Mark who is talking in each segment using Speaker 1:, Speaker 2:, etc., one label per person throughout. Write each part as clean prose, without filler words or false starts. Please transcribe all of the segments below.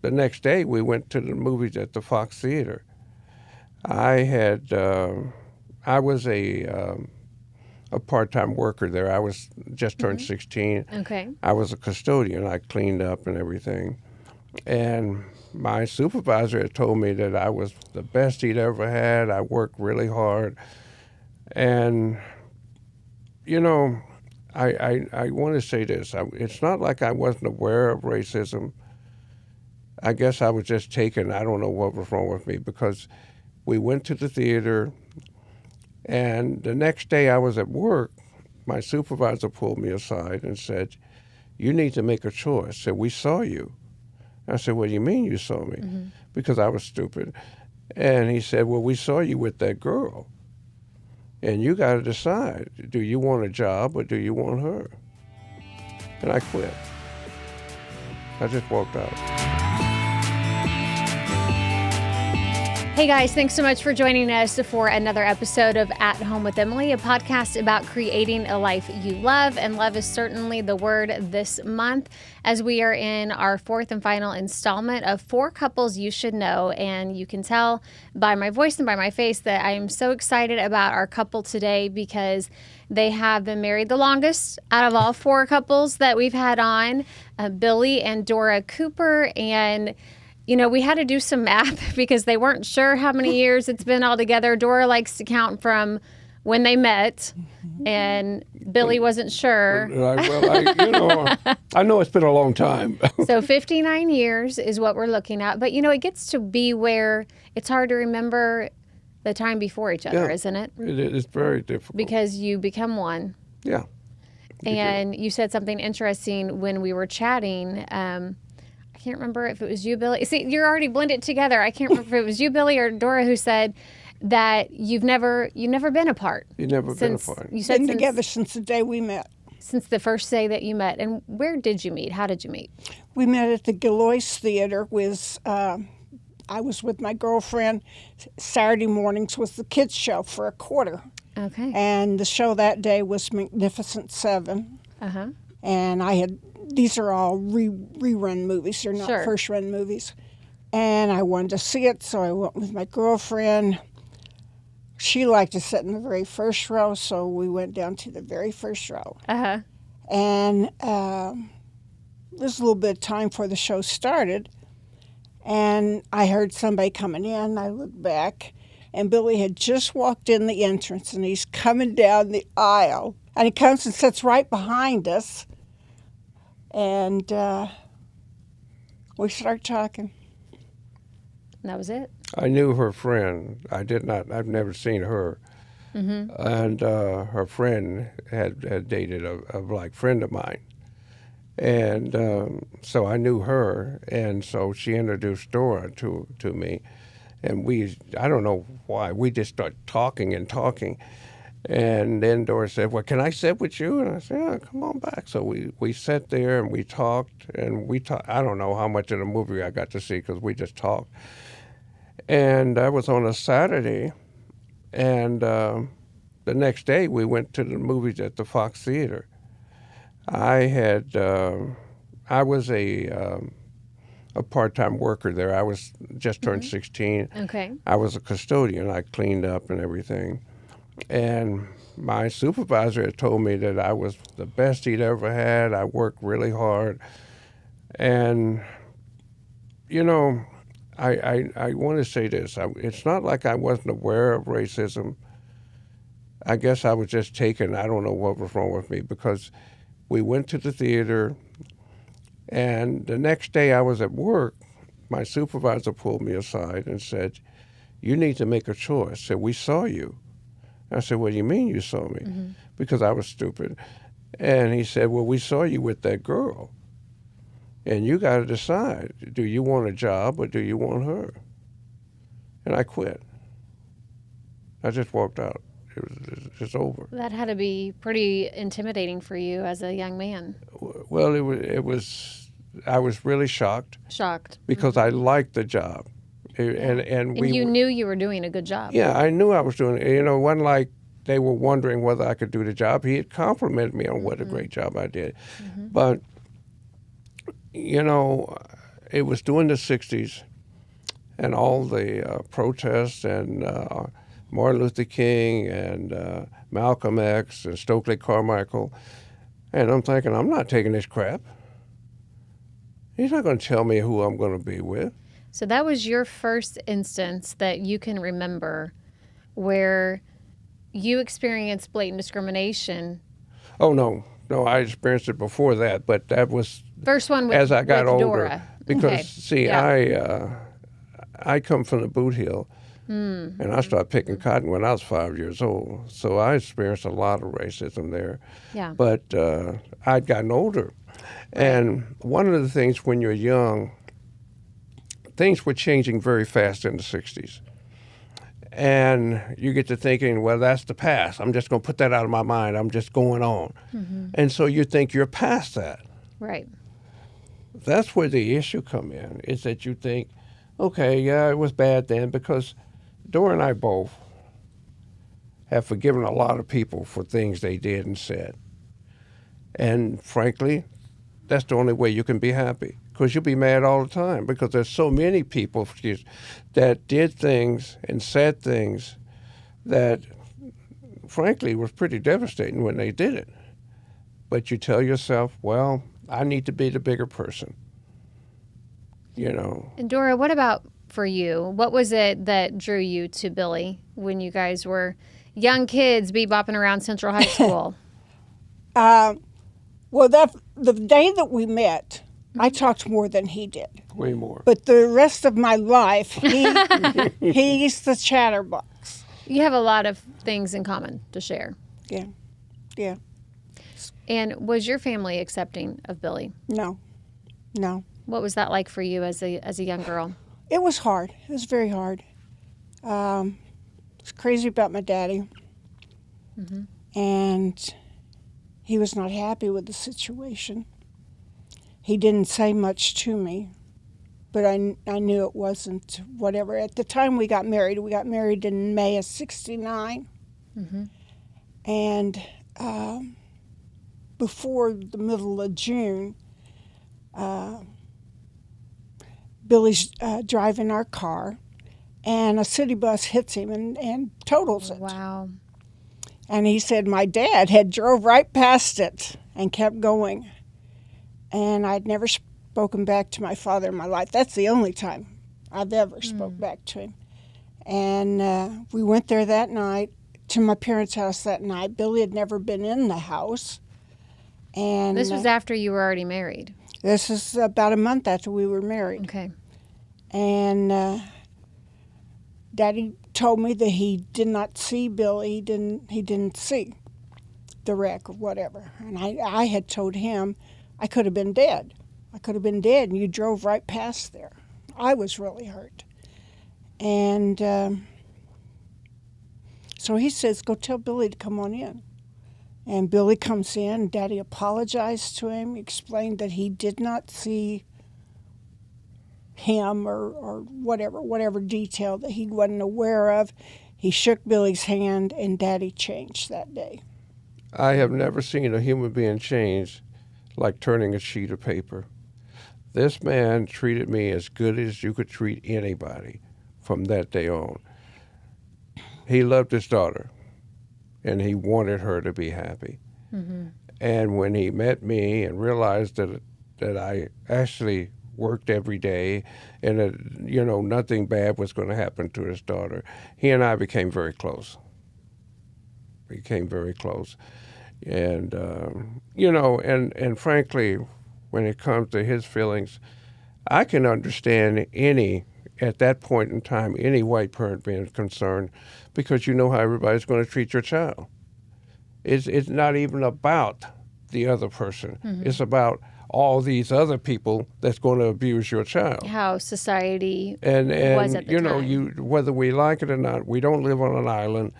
Speaker 1: the next day, we went to the movies at the Fox Theater. I was a part-time worker there. I was just turned 16.
Speaker 2: Okay.
Speaker 1: I was a custodian. I cleaned up and everything. And my supervisor had told me that I was the best he'd ever had. I worked really hard. And, you know, I want to say this. It's not like I wasn't aware of racism. I guess I was just taken. I don't know what was wrong with me, because we went to the theater, and the next day I was at work. My supervisor pulled me aside and said, "You need to make a choice." Said, "We saw you." I said, "What do you mean you saw me?" Because I was stupid. And he said, "Well, we saw you with that girl. And you got to decide, do you want a job or do you want her?" And I quit. I just walked out.
Speaker 2: Hey guys, thanks so much for joining us for another episode of At Home with Emily, a podcast about creating a life you love. And love is certainly the word this month, as we are in our fourth and final installment of 4 couples you should know. And you can tell by my voice and by my face that I am so excited about our couple today, because they have been married the longest out of all 4 couples that we've had on, Billy and Dora Cooper. And you know, we had to do some math because they weren't sure how many years it's been all together. Dora likes to count from when they met, and Billy wasn't sure.
Speaker 1: I know it's been a long time.
Speaker 2: So 59 years is what we're looking at. But, you know, it gets to be where it's hard to remember the time before each other, isn't it?
Speaker 1: It's very difficult.
Speaker 2: Because you become one.
Speaker 1: Yeah.
Speaker 2: And you said something interesting when we were chatting. I can't remember if it was you, Billy. See, you're already blended together. I can't remember if it was you, Billy, or Dora, who said that you've never been apart.
Speaker 1: You've never been apart.
Speaker 2: You said
Speaker 3: been together since the day we met.
Speaker 2: Since the first day that you met. And where did you meet? How did you meet?
Speaker 3: We met at the Gilloy's Theater. I was with my girlfriend. Saturday mornings was the kids' show for a quarter.
Speaker 2: Okay.
Speaker 3: And the show that day was Magnificent Seven.
Speaker 2: Uh-huh.
Speaker 3: And these are all rerun movies. They're not first-run movies. And I wanted to see it, so I went with my girlfriend. She liked to sit in the very first row, so we went down to the very first row.
Speaker 2: Uh-huh.
Speaker 3: And there was a little bit of time before the show started, and I heard somebody coming in. I looked back, and Billy had just walked in the entrance, and he's coming down the aisle. And he comes and sits right behind us. And we start talking.
Speaker 2: And that was it.
Speaker 1: I knew her friend. I've never seen her.
Speaker 2: Mm-hmm.
Speaker 1: And her friend had dated a black friend of mine. And so I knew her. And so she introduced Dora to me. And I don't know why, we just started talking and talking. And then Dora said, "Well, can I sit with you?" And I said, "Yeah, come on back." So we sat there and we talked. I don't know how much of the movie I got to see because we just talked. And that was on a Saturday. And the next day we went to the movies at the Fox Theater. I was a part-time worker there. I was just turned 16.
Speaker 2: Okay.
Speaker 1: I was a custodian. I cleaned up and everything. And my supervisor had told me that I was the best he'd ever had. I worked really hard. And, you know, I want to say this. It's not like I wasn't aware of racism. I guess I was just taken. I don't know what was wrong with me, because we went to the theater, and the next day I was at work. My supervisor pulled me aside and said, "You need to make a choice." Said, "We saw you." I said, "What do you mean you saw me?" Because I was stupid. And he said, "Well, we saw you with that girl. And you got to decide, do you want a job or do you want her?" And I quit. I just walked out. It's over.
Speaker 2: That had to be pretty intimidating for you as a young man.
Speaker 1: Well, it was. I was really shocked.
Speaker 2: Shocked.
Speaker 1: Because I liked the job. And
Speaker 2: you knew you were doing a good job.
Speaker 1: Yeah, I knew I was doing it. You know, it wasn't like they were wondering whether I could do the job. He had complimented me on what a great job I did. But, you know, it was during the 60s and all the protests and Martin Luther King and Malcolm X and Stokely Carmichael. And I'm thinking, I'm not taking this crap. He's not going to tell me who I'm going to be with.
Speaker 2: So that was your first instance that you can remember where you experienced blatant discrimination.
Speaker 1: Oh, no, I experienced it before that, but that was
Speaker 2: First one with,
Speaker 1: as I got
Speaker 2: with
Speaker 1: older.
Speaker 2: Dora.
Speaker 1: Because,
Speaker 2: Okay.
Speaker 1: see,
Speaker 2: Yeah.
Speaker 1: I come from the boot heel, and I started picking cotton when I was 5 years old. So I experienced a lot of racism there.
Speaker 2: Yeah.
Speaker 1: But I'd gotten older. And one of the things when you're young, things were changing very fast in the 60s. And you get to thinking, well, that's the past. I'm just going to put that out of my mind. I'm just going on. And so you think you're past that.
Speaker 2: Right.
Speaker 1: That's where the issue come in, is that you think, okay, yeah, it was bad then, because Dora and I both have forgiven a lot of people for things they did and said. And frankly, that's the only way you can be happy, because you'll be mad all the time, because there's so many people that did things and said things that, frankly, was pretty devastating when they did it. But you tell yourself, well, I need to be the bigger person, you know.
Speaker 2: And Dora, what about for you? What was it that drew you to Billy when you guys were young kids bebopping around Central High School?
Speaker 3: Well, the day that we met, I talked more than he did.
Speaker 1: Way more.
Speaker 3: But the rest of my life, he's the chatterbox.
Speaker 2: You have a lot of things in common to share.
Speaker 3: Yeah, yeah.
Speaker 2: And was your family accepting of Billy?
Speaker 3: No.
Speaker 2: What was that like for you as a young girl?
Speaker 3: It was hard. It was very hard. I was crazy about my daddy. And he was not happy with the situation. He didn't say much to me, but I knew it wasn't whatever. At the time we got married in May of '69. And before the middle of June, Billy's driving our car, and a city bus hits him and totals it.
Speaker 2: Wow.
Speaker 3: And he said my dad had drove right past it and kept going. And I'd never spoken back to my father in my life. That's the only time I've ever spoke back to him. And we went there that night, to my parents' house that night. Billy had never been in the house. And
Speaker 2: This was after you were already married.
Speaker 3: this is about a month after we were married.
Speaker 2: Okay.
Speaker 3: And Daddy told me that he did not see Billy. He didn't see the wreck or whatever. And I had told him I could have been dead. I could have been dead, and you drove right past there. I was really hurt. And so he says, go tell Billy to come on in. And Billy comes in. Daddy apologized to him, explained that he did not see him or whatever detail that he wasn't aware of. He shook Billy's hand, and Daddy changed that day.
Speaker 1: I have never seen a human being change like turning a sheet of paper. This man treated me as good as you could treat anybody from that day on. He loved his daughter, and he wanted her to be happy. And when he met me and realized that I actually worked every day and that, you know, nothing bad was going to happen to his daughter, he and I became very close. And, you know, and frankly, when it comes to his feelings, I can understand at that point in time, any white parent being concerned, because you know how everybody's going to treat your child. It's not even about the other person. It's about all these other people that's going to abuse your child.
Speaker 2: How society
Speaker 1: And
Speaker 2: was at the
Speaker 1: you know,
Speaker 2: time.
Speaker 1: whether we like it or not, we don't live on an island,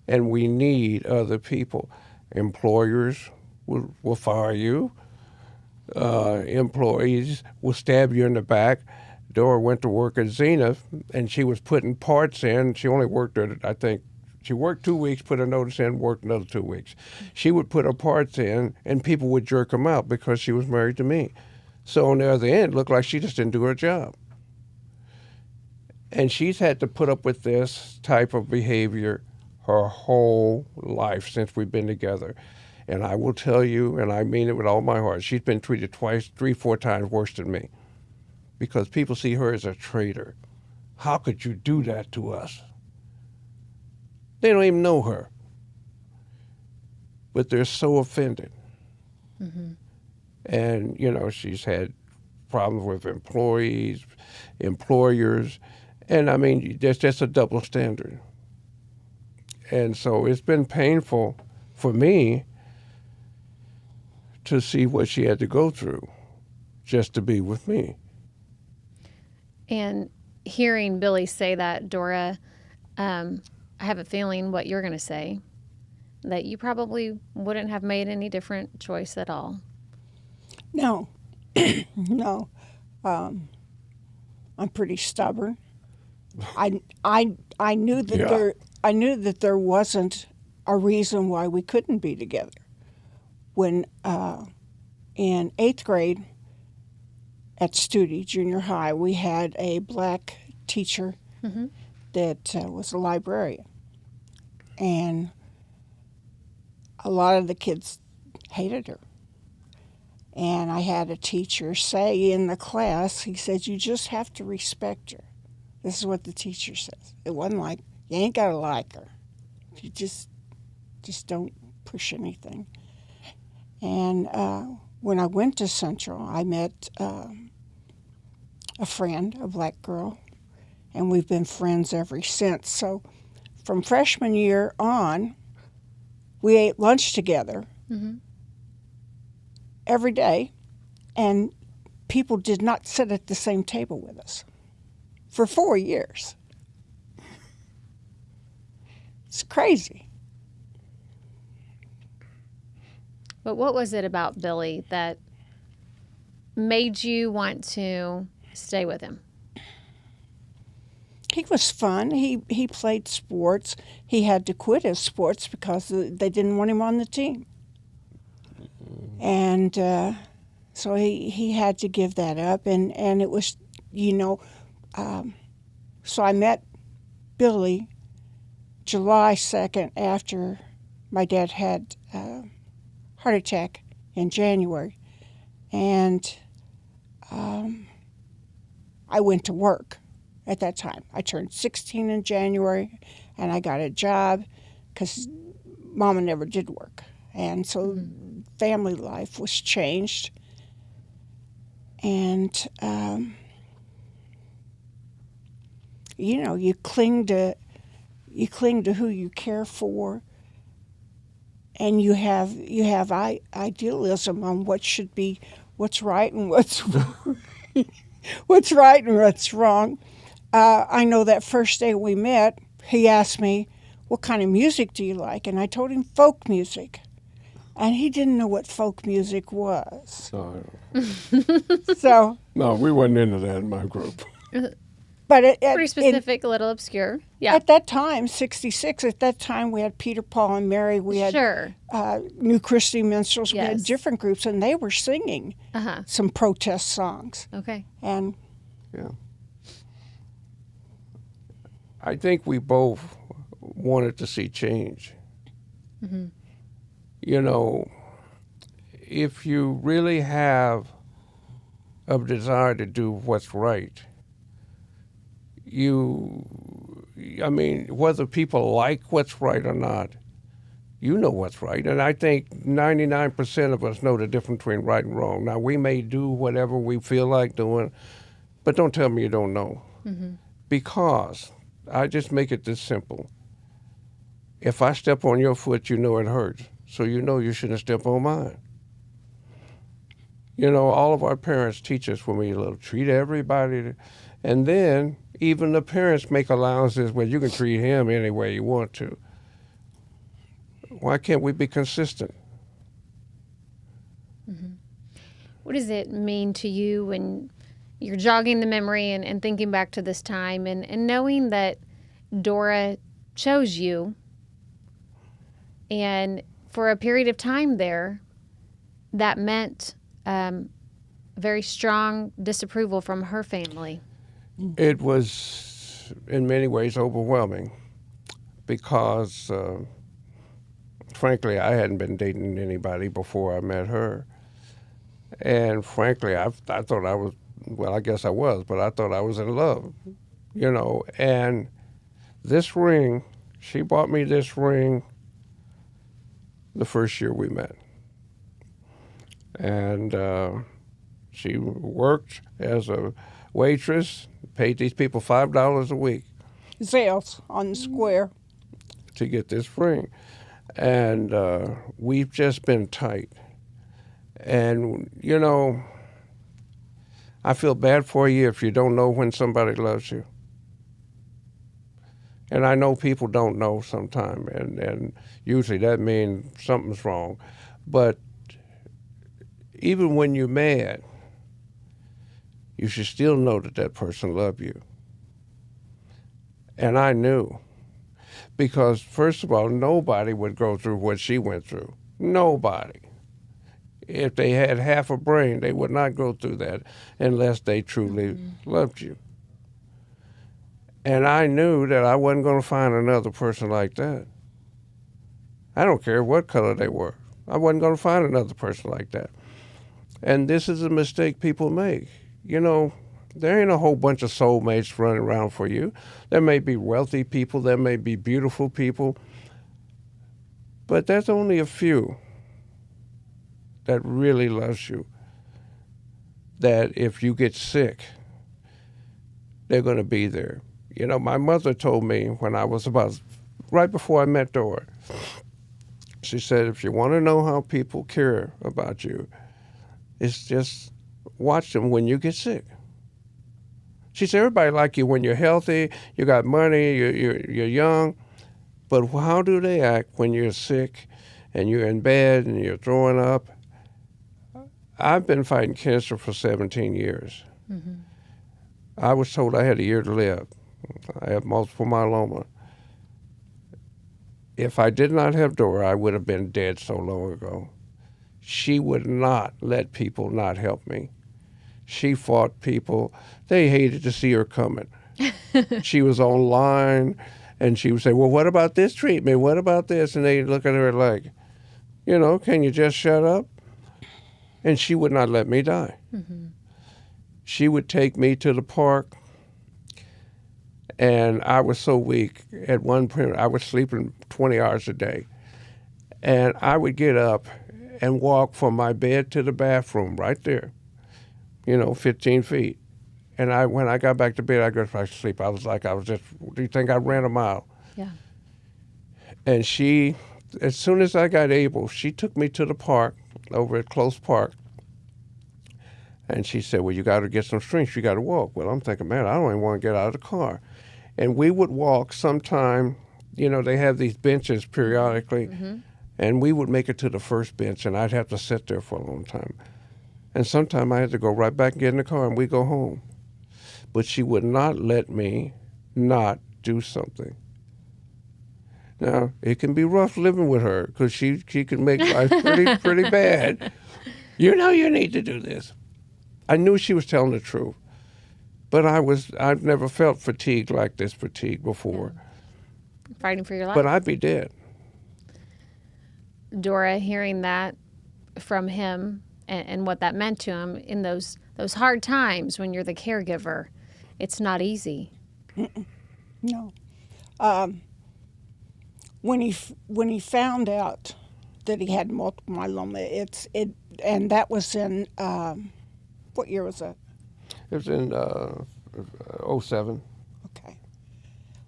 Speaker 1: and we need other people. Employers will fire you. Employees will stab you in the back. Dora went to work at Zenith, and she was putting parts in. She only worked there, I think, she worked 2 weeks, put a notice in, worked another 2 weeks. She would put her parts in, and people would jerk them out because she was married to me. So on the other end, it looked like she just didn't do her job. And she's had to put up with this type of behavior her whole life since we've been together. And I will tell you, and I mean it with all my heart, she's been treated twice, 3, 4 times worse than me. Because people see her as a traitor. How could you do that to us? They don't even know her. But they're so offended.
Speaker 2: Mm-hmm.
Speaker 1: And, you know, she's had problems with employees, employers, and I mean, there's just a double standard. And so it's been painful for me to see what she had to go through just to be with me.
Speaker 2: And hearing Billy say that, Dora, I have a feeling what you're going to say, that you probably wouldn't have made any different choice at all.
Speaker 3: No, no. I'm pretty stubborn. I knew that
Speaker 1: Yeah.
Speaker 3: I knew that there wasn't a reason why we couldn't be together. When in 8th grade at Studi Junior High, we had a black teacher
Speaker 2: Mm-hmm.
Speaker 3: that was a librarian, and a lot of the kids hated her. And I had a teacher say in the class, he said, "You just have to respect her." This is what the teacher says. It wasn't like, you ain't got to like her. You just don't push anything. And when I went to Central, I met a friend, a black girl, and we've been friends ever since. So from freshman year on, we ate lunch together.
Speaker 2: Mm-hmm.
Speaker 3: Every day, and people did not sit at the same table with us for 4 years. It's crazy.
Speaker 2: But what was it about Billy that made you want to stay with him?
Speaker 3: He was fun. He played sports. He had to quit his sports because they didn't want him on the team. And so he had to give that up. And it was, so I met Billy July 2nd after my dad had a heart attack in January. And I went to work at that time. I turned 16 in January, and I got a job because Mama never did work. And so family life was changed. And, you cling to who you care for, and you have idealism on what should be, what's right and what's what's right and what's wrong. I know that first day we met, he asked me, "What kind of music do you like?" And I told him folk music. And he didn't know what folk music was. So
Speaker 1: No, we wasn't into that in my group.
Speaker 3: but
Speaker 2: Pretty specific, a little obscure. Yeah.
Speaker 3: at that time, 66, at that time we had Peter, Paul, and Mary. We had
Speaker 2: Sure.
Speaker 3: New Christy Minstrels. We had
Speaker 2: Yes.
Speaker 3: different groups, and they were singing
Speaker 2: Uh-huh.
Speaker 3: some protest songs.
Speaker 2: Okay.
Speaker 3: And
Speaker 1: Yeah. I think we both wanted to see change.
Speaker 2: Mm-hmm.
Speaker 1: You know, if you really have a desire to do what's right, whether people like what's right or not, you know what's right. And I think 99% of us know the difference between right and wrong. Now, we may do whatever we feel like doing, but don't tell me you don't know.
Speaker 2: Mm-hmm.
Speaker 1: Because I just make it this simple. If I step on your foot, you know it hurts. So you know you shouldn't step on mine. You know, all of our parents teach us when we little, treat everybody. And then even the parents make allowances where you can treat him any way you want to. Why can't we be consistent?
Speaker 2: Mm-hmm. What does it mean to you when you're jogging the memory and thinking back to this time and knowing that Dora chose you, and for a period of time there, that meant very strong disapproval from her family.
Speaker 1: It was, in many ways, overwhelming because, frankly, I hadn't been dating anybody before I met her. And frankly, I thought I was, well, I guess I was, but I thought I was in love, And this ring, she bought me this ring the first year we met. And she worked as a waitress, paid these people $5 a week.
Speaker 3: Sales on the square.
Speaker 1: To get this ring. And we've just been tight. And, I feel bad for you if you don't know when somebody loves you. And I know people don't know sometimes, and usually that means something's wrong. But even when you're mad, you should still know that that person loved you. And I knew. Because, first of all, nobody would go through what she went through. Nobody. If they had half a brain, they would not go through that unless they truly loved you. And I knew that I wasn't going to find another person like that. I don't care what color they were. I wasn't going to find another person like that. And this is a mistake people make. There ain't a whole bunch of soulmates running around for you. There may be wealthy people, there may be beautiful people, but there's only a few that really loves you, that if you get sick, they're going to be there. My mother told me when I was right before I met Dora, she said, if you want to know how people care about you, it's just watch them when you get sick. She said, everybody like you when you're healthy, you got money, you're young, but how do they act when you're sick and you're in bed and you're throwing up? I've been fighting cancer for 17 years. Mm-hmm. I was told I had a year to live. I have multiple myeloma. If I did not have Dora, I would have been dead so long ago. She would not let people not help me. She fought people. They hated to see her coming. She was online, and she would say, well, what about this treatment? What about this? And they'd look at her like, can you just shut up? And she would not let me die. Mm-hmm. She would take me to the park, and I was so weak. At one point, I was sleeping 20 hours a day. And I would get up and walk from my bed to the bathroom right there, 15 feet. And when I got back to bed, I got back to sleep. I was do you think I ran a mile?
Speaker 2: Yeah.
Speaker 1: And she, as soon as I got able, she took me to the park, over at Close Park. And she said, well, you got to get some strength. You got to walk. Well, I'm thinking, man, I don't even want to get out of the car. And we would walk sometime, they have these benches periodically, mm-hmm. and we would make it to the first bench, and I'd have to sit there for a long time. And sometime I had to go right back and get in the car, and we'd go home. But she would not let me not do something. Now, it can be rough living with her because she can make life pretty bad. You need to do this. I knew she was telling the truth, but I've never felt fatigue like this fatigue before.
Speaker 2: Yeah. Fighting for your life.
Speaker 1: But I'd be dead.
Speaker 2: Dora, hearing that from him and what that meant to him in those hard times when you're the caregiver, it's not easy.
Speaker 3: No. When he found out that he had multiple myeloma, and that was in what year was that?
Speaker 1: It was in 07.
Speaker 3: Okay.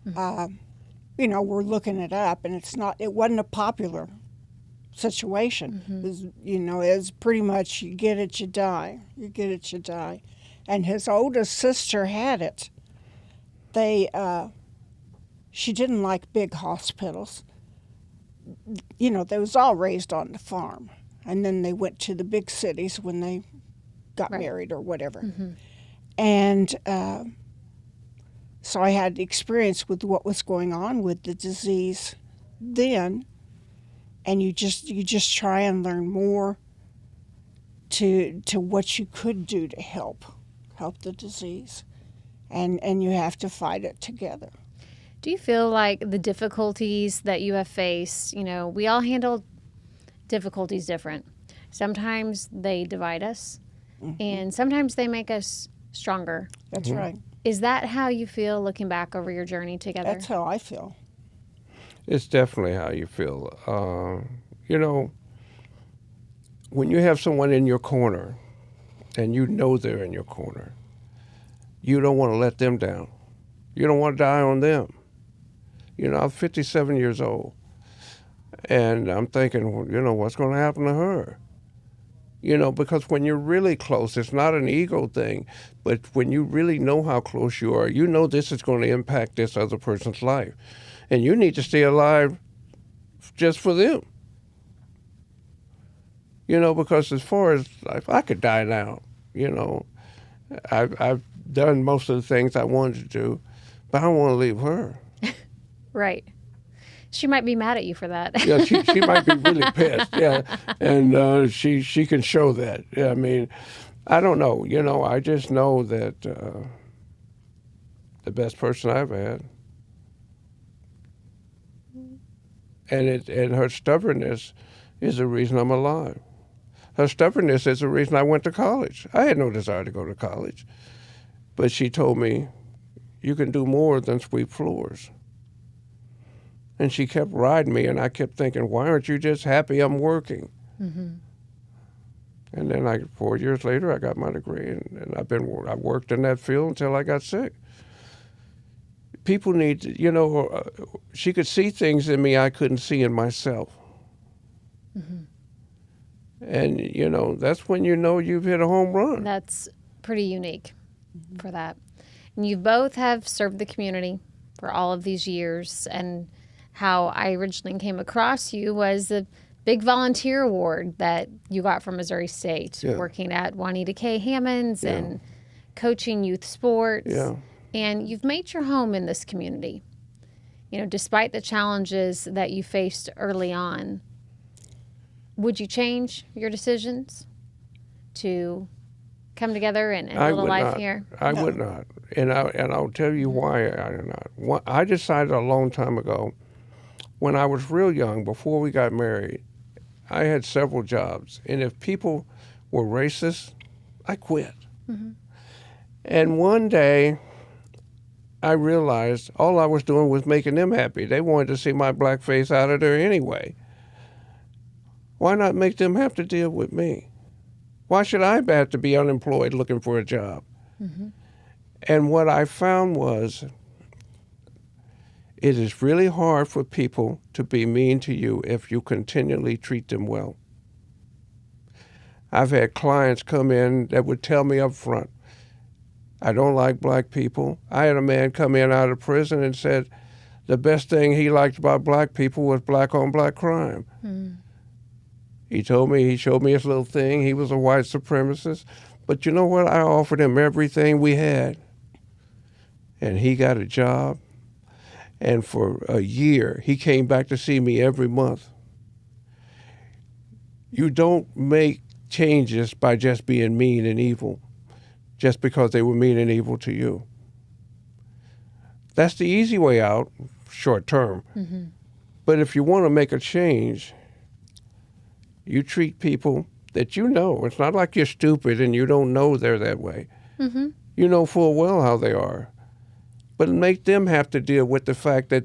Speaker 3: Mm-hmm. We're looking it up, and it wasn't a popular situation. Mm-hmm. It was pretty much you get it, you die. You get it, you die. And his oldest sister had it. She didn't like big hospitals. They was all raised on the farm. And then they went to the big cities when they got married or whatever. Mm-hmm. And so I had experience with what was going on with the disease then. And you just try and learn more to what you could do to help the disease. And you have to fight it together.
Speaker 2: Do you feel like the difficulties that you have faced, we all handle difficulties different. Sometimes they divide us, and sometimes they make us stronger.
Speaker 3: That's right.
Speaker 2: Is that how you feel looking back over your journey together?
Speaker 3: That's how I feel.
Speaker 1: It's definitely how you feel. When you have someone in your corner and you know they're in your corner, you don't want to let them down. You don't want to die on them. I'm 57 years old, and I'm thinking, what's going to happen to her? Because when you're really close, it's not an ego thing, but when you really know how close you are, this is going to impact this other person's life. And you need to stay alive just for them. Because as far as life, I could die now. I've done most of the things I wanted to do, but I don't want to leave her.
Speaker 2: Right. She might be mad at you for that.
Speaker 1: Yeah, she might be really pissed. Yeah, and she can show that. Yeah, I mean, I don't know. I just know that the best person I've had, and her stubbornness is the reason I'm alive. Her stubbornness is the reason I went to college. I had no desire to go to college, but she told me, "You can do more than sweep floors." And she kept riding me, and I kept thinking, why aren't you just happy I'm working? Mm-hmm. And then 4 years later, I got my degree, and I worked in that field until I got sick. People need to, she could see things in me I couldn't see in myself. Mm-hmm. And, that's when you've hit a home run.
Speaker 2: That's pretty unique for that. And you both have served the community for all of these years, and how I originally came across you was a big volunteer award that you got from Missouri State, working at Juanita K. Hammond's and coaching youth sports.
Speaker 1: Yeah.
Speaker 2: And you've made your home in this community. Despite the challenges that you faced early on, would you change your decisions to come together and build a life here?
Speaker 1: I would not. And I'll tell you why I did not. I decided a long time ago, when I was real young, before we got married, I had several jobs. And if people were racist, I quit. Mm-hmm. And one day, I realized all I was doing was making them happy. They wanted to see my black face out of there anyway. Why not make them have to deal with me? Why should I have to be unemployed looking for a job? Mm-hmm. And what I found was, it is really hard for people to be mean to you if you continually treat them well. I've had clients come in that would tell me up front, I don't like black people. I had a man come in out of prison and said the best thing he liked about black people was black-on-black crime. Mm. He showed me his little thing. He was a white supremacist. But you know what? I offered him everything we had. And he got a job. And for a year, he came back to see me every month. You don't make changes by just being mean and evil, just because they were mean and evil to you. That's the easy way out, short term. Mm-hmm. But if you want to make a change, you treat people that you know. It's not like you're stupid and you don't know they're that way. Mm-hmm. You know full well how they are. But make them have to deal with the fact that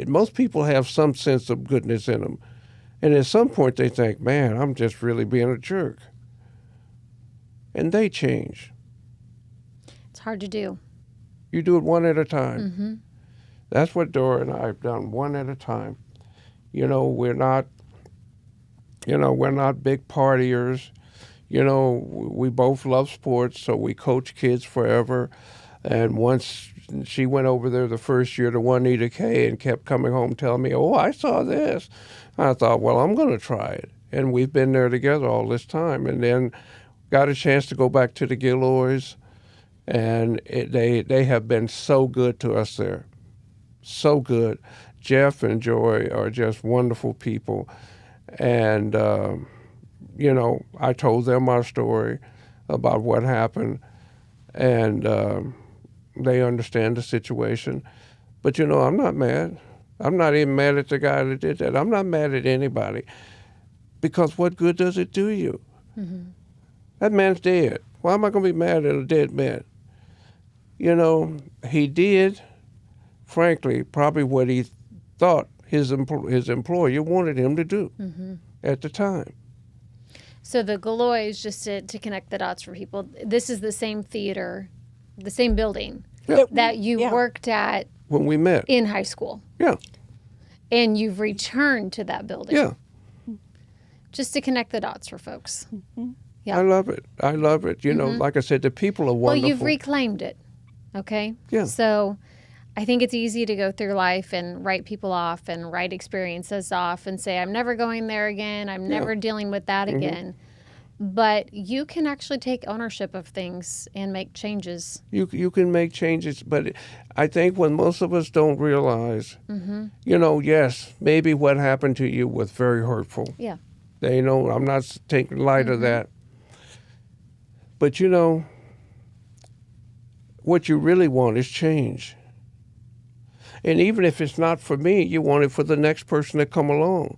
Speaker 1: most people have some sense of goodness in them. And at some point they think, man, I'm just really being a jerk. And they change.
Speaker 2: It's hard to do.
Speaker 1: You do it one at a time. Mm-hmm. That's what Dora and I have done, one at a time. We're not big partiers. We both love sports, so we coach kids forever. And once she went over there the first year to Juanita K. and kept coming home telling me, oh, I saw this. I thought, well, I'm going to try it. And we've been there together all this time. And then got a chance to go back to the Gilloys. And they have been so good to us there. So good. Jeff and Joy are just wonderful people. And I told them our story about what happened, and they understand the situation. But, I'm not mad. I'm not even mad at the guy that did that. I'm not mad at anybody, because what good does it do you? Mm-hmm. That man's dead. Why am I going to be mad at a dead man? He did, frankly, probably what he thought his employer wanted him to do at the time.
Speaker 2: So the Galois, just to connect the dots for people, this is the same theater, the same building that you worked at
Speaker 1: when we met
Speaker 2: in high school.
Speaker 1: Yeah.
Speaker 2: And you've returned to that building.
Speaker 1: Yeah.
Speaker 2: Just to connect the dots for folks. Mm-hmm. Yeah.
Speaker 1: I love it. Like I said, the people are wonderful.
Speaker 2: Well, you've reclaimed it. Okay?
Speaker 1: Yeah.
Speaker 2: So I think it's easy to go through life and write people off and write experiences off and say, I'm never going there again. I'm never dealing with that again. But you can actually take ownership of things and make changes.
Speaker 1: You can make changes, but I think what most of us don't realize, yes, maybe what happened to you was very hurtful.
Speaker 2: Yeah.
Speaker 1: I'm not taking light of that. But what you really want is change. And even if it's not for me, you want it for the next person to come along.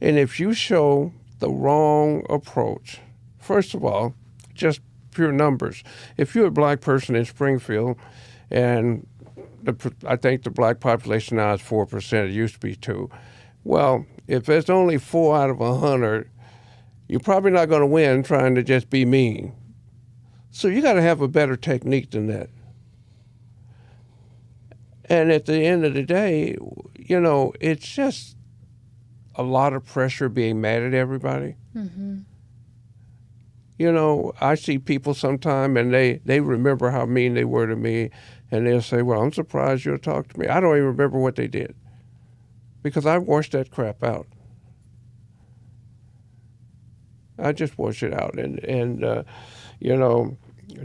Speaker 1: And if you show the wrong approach, first of all, just pure numbers. If you're a black person in Springfield, and I think the black population now is 4%, it used to be 2%. Well, if there's only 4 out of 100, you're probably not going to win trying to just be mean. So you got to have a better technique than that. And at the end of the day, it's just a lot of pressure being mad at everybody. Mm-hmm. I see people sometime and they remember how mean they were to me, and they'll say, well, I'm surprised you'll talk to me. I don't even remember what they did, because I washed that crap out. I just wash it out. And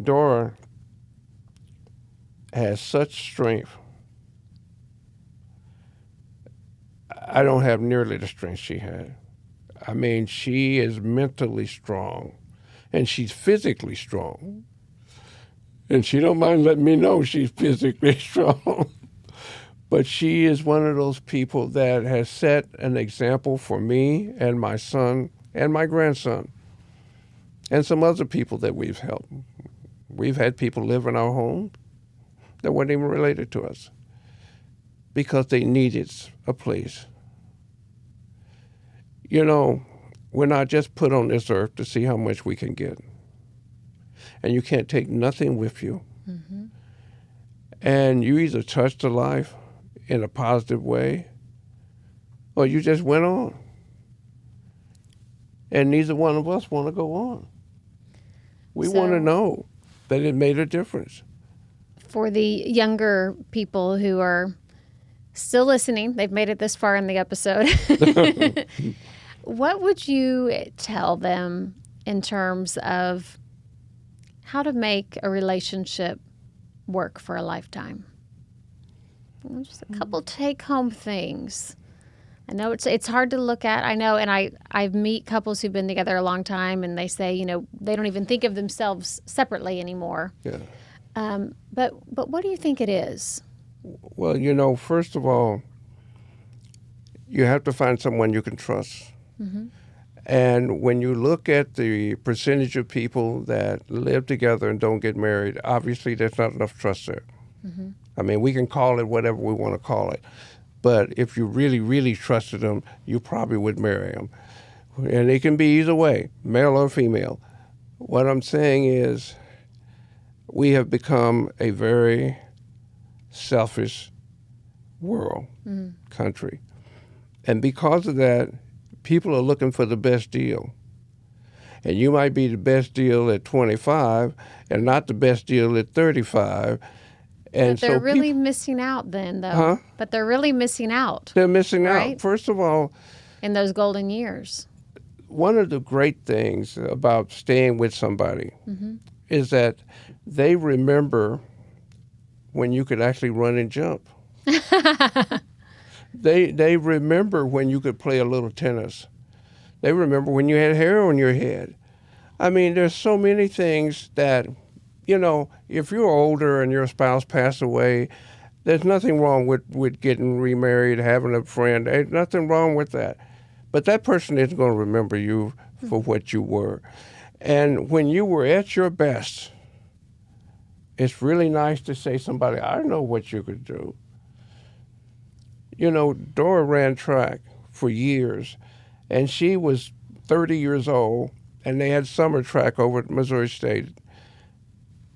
Speaker 1: Dora has such strength. I don't have nearly the strength she had. I mean, she is mentally strong, and she's physically strong. And she don't mind letting me know she's physically strong. But she is one of those people that has set an example for me and my son and my grandson and some other people that we've helped. We've had people live in our home that weren't even related to us because they needed a place. We're not just put on this earth to see how much we can get. And you can't take nothing with you. Mm-hmm. And you either touched the life in a positive way, or you just went on. And neither one of us want to go on. We want to know that it made a difference.
Speaker 2: For the younger people who are still listening, they've made it this far in the episode, what would you tell them in terms of how to make a relationship work for a lifetime? Just a couple take-home things. I know it's hard to look at. I know, and I meet couples who've been together a long time, and they say, they don't even think of themselves separately anymore.
Speaker 1: Yeah.
Speaker 2: But what do you think it is?
Speaker 1: Well, first of all, you have to find someone you can trust. Mm-hmm. And when you look at the percentage of people that live together and don't get married, obviously there's not enough trust there. Mm-hmm. I mean, we can call it whatever we want to call it. But if you really, really trusted them, you probably would marry them. And it can be either way, male or female. What I'm saying is we have become a very selfish world, country. And because of that, people are looking for the best deal. And you might be the best deal at 25 and not the best deal at 35. And
Speaker 2: but they're really missing out then, though.
Speaker 1: Huh?
Speaker 2: But they're really missing out.
Speaker 1: They're missing
Speaker 2: right?
Speaker 1: out. First of all,
Speaker 2: in those golden years.
Speaker 1: One of the great things about staying with somebody is that they remember when you could actually run and jump. They remember when you could play a little tennis. They remember when you had hair on your head. I mean, there's so many things that, if you're older and your spouse passed away, there's nothing wrong with getting remarried, having a friend. There's nothing wrong with that. But that person isn't going to remember you for what you were. And when you were at your best, it's really nice to say somebody, I know what you could do. Dora ran track for years, and she was 30 years old, and they had summer track over at Missouri State.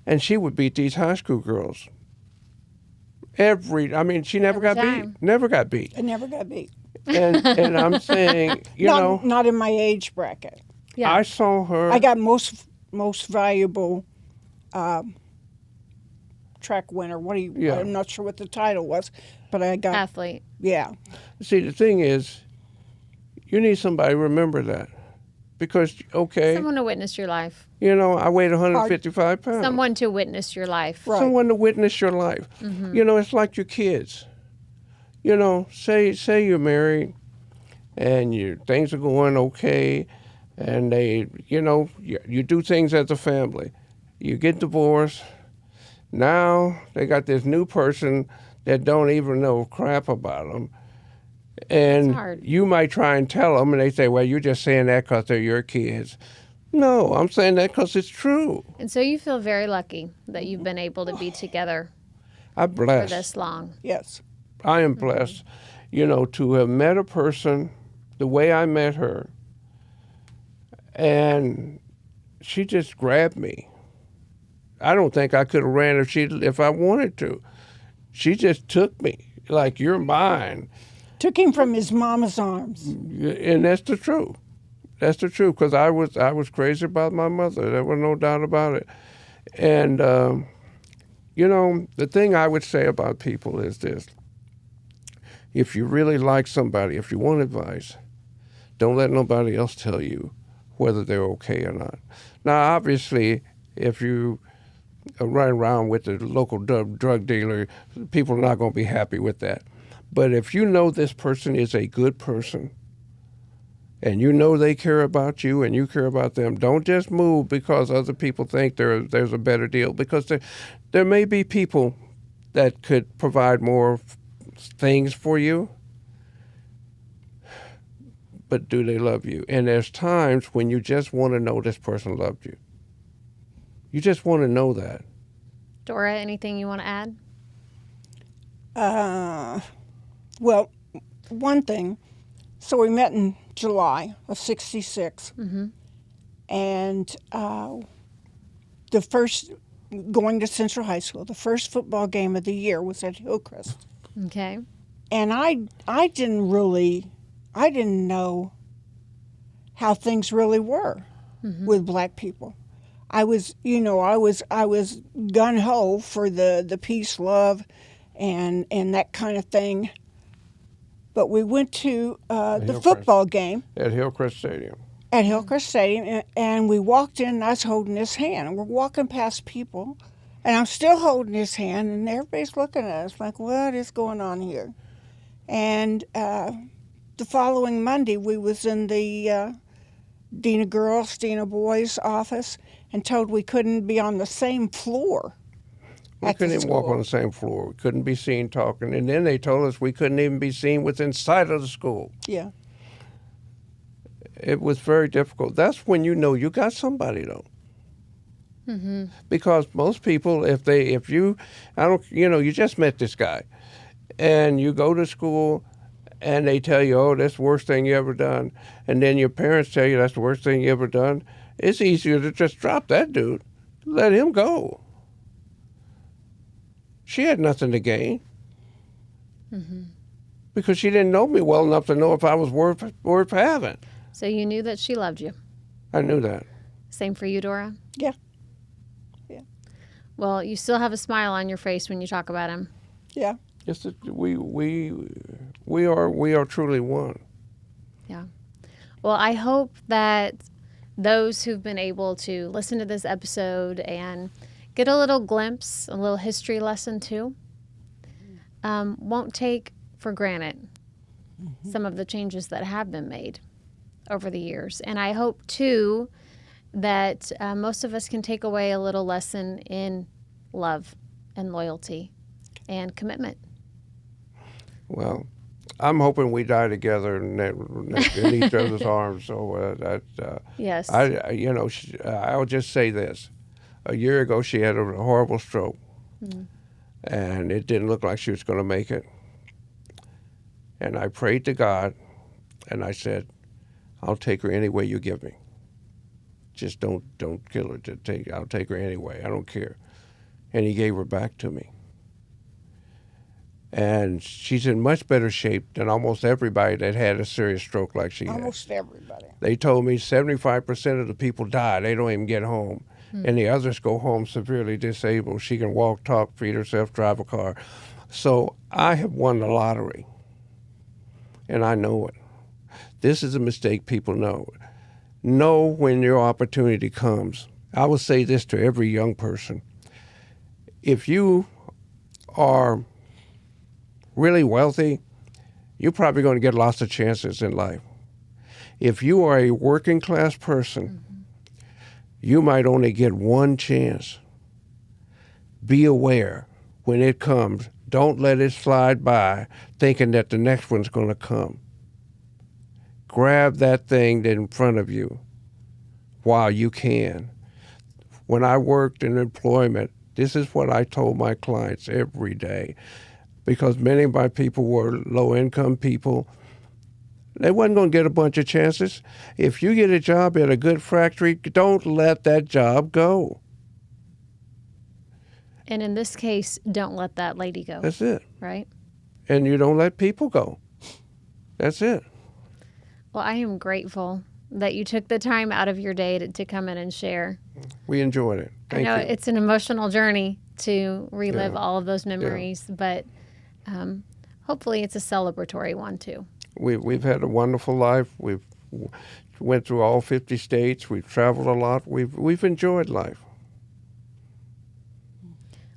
Speaker 1: And she would beat these high school girls. She never got beat. Never got beat.
Speaker 3: I never got beat.
Speaker 1: And I'm saying,
Speaker 3: not in my age bracket.
Speaker 2: Yeah.
Speaker 1: I saw her.
Speaker 3: I got most valuable track winner. I'm not sure what the title was, but I got
Speaker 2: athlete.
Speaker 3: Yeah.
Speaker 1: See, the thing is, you need somebody to remember that. Because,
Speaker 2: someone to witness your life.
Speaker 1: I weighed 155 pounds.
Speaker 2: Someone to witness your life.
Speaker 3: Right.
Speaker 1: Someone to witness your life. Mm-hmm. It's like your kids. Say you're married and things are going okay, and you do things as a family. You get divorced. Now they got this new person that don't even know crap about them. And you might try and tell them, and they say, well, you're just saying that because they're your kids. No, I'm saying that because it's true.
Speaker 2: And so you feel very lucky that you've been able to be together
Speaker 1: I'm blessed.
Speaker 2: for this long.
Speaker 3: Yes.
Speaker 1: I am blessed, to have met a person the way I met her, and she just grabbed me. I don't think I could have ran if I wanted to. She just took me, like, you're mine.
Speaker 3: Took him from his mama's arms.
Speaker 1: And that's the truth. That's the truth, because I was crazy about my mother. There was no doubt about it. And, the thing I would say about people is this. If you really like somebody, if you want advice, don't let nobody else tell you whether they're okay or not. Now, obviously, if you run around with the local drug dealer, people are not going to be happy with that. But if you know this person is a good person, and they care about you and you care about them, don't just move because other people think there's a better deal. Because there may be people that could provide more things for you, but do they love you? And there's times when you just want to know this person loved you. You just want to know that.
Speaker 2: Dora, anything you want to add?
Speaker 3: Well, one thing. So we met in July of '66, and the first going to Central High School. The first football game of the year was at Hillcrest.
Speaker 2: Okay.
Speaker 3: And I didn't know how things really were with black people. I was gun ho for the peace, love, and that kind of thing. But we went to the football game
Speaker 1: at Hillcrest Stadium.
Speaker 3: At Hillcrest Stadium, and we walked in, and I was holding his hand. And we're walking past people, and I'm still holding his hand, and everybody's looking at us like, what is going on here? And the following Monday, we was in the Dean of Girls, Dean of Boys office, and told we couldn't be on the same floor.
Speaker 1: We couldn't even walk on the same floor. We couldn't be seen talking. And then they told us we couldn't even be seen within sight of the school.
Speaker 3: Yeah.
Speaker 1: It was very difficult. That's when you know you got somebody, though. Mm-hmm. Because most people, you just met this guy, and you go to school, and they tell you, oh, that's the worst thing you ever done, and then your parents tell you that's the worst thing you ever done, it's easier to just drop that dude, let him go. She had nothing to gain. Mm-hmm. Because she didn't know me well enough to know if I was worth having.
Speaker 2: So you knew that she loved you.
Speaker 1: I knew that.
Speaker 2: Same for you, Dora?
Speaker 3: Yeah.
Speaker 2: Well, you still have a smile on your face when you talk about him.
Speaker 3: Yeah.
Speaker 1: Yes, we are truly one.
Speaker 2: Yeah. Well, I hope that those who've been able to listen to this episode and get a little glimpse, a little history lesson too, won't take for granted some of the changes that have been made over the years. And I hope, too, that most of us can take away a little lesson in love and loyalty and commitment.
Speaker 1: Well, I'm hoping we die together in each other's arms. So
Speaker 2: Yes.
Speaker 1: I'll just say this: a year ago, she had a horrible stroke, and it didn't look like she was going to make it. And I prayed to God, and I said, "I'll take her any way you give me. Just don't kill her. I'll take her anyway. I don't care." And He gave her back to me. And she's in much better shape than almost everybody that had a serious stroke like she had.
Speaker 3: Almost everybody.
Speaker 1: They told me 75% of the people die. They don't even get home. And the others go home severely disabled. She can walk, talk, feed herself, drive a car. So I have won the lottery. And I know it. This is a mistake people know. Know when your opportunity comes. I will say this to every young person. If you are really wealthy, you're probably going to get lots of chances in life. If you are a working class person, you might only get one chance. Be aware when it comes. Don't let it slide by thinking that the next one's going to come. Grab that thing that's in front of you while you can. When I worked in employment, this is what I told my clients every day. Because many of my people were low-income people. They wasn't going to get a bunch of chances. If you get a job at a good factory, don't let that job go.
Speaker 2: And in this case, don't let that lady go.
Speaker 1: That's it.
Speaker 2: Right?
Speaker 1: And you don't let people go. That's it.
Speaker 2: Well, I am grateful that you took the time out of your day to come in and share.
Speaker 1: We enjoyed it. Thank
Speaker 2: I know
Speaker 1: you.
Speaker 2: it's an emotional journey to relive all of those memories, but hopefully it's a celebratory one too.
Speaker 1: We've had a wonderful life. We've went through all 50 states. We've traveled a lot. We've enjoyed life.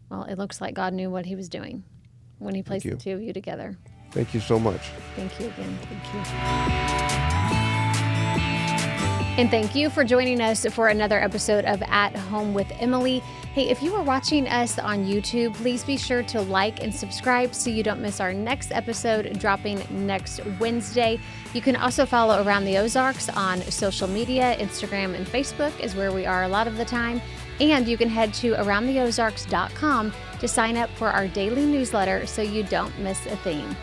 Speaker 2: Well, it looks like God knew what He was doing when He placed the two of you together.
Speaker 1: Thank you so much.
Speaker 2: Thank you again. Thank you. And thank you for joining us for another episode of At Home with Emily. Hey, if you are watching us on YouTube, please be sure to like and subscribe so you don't miss our next episode dropping next Wednesday. You can also follow Around the Ozarks on social media. Instagram and Facebook is where we are a lot of the time. And you can head to AroundTheOzarks.com to sign up for our daily newsletter so you don't miss a thing.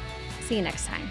Speaker 2: See you next time.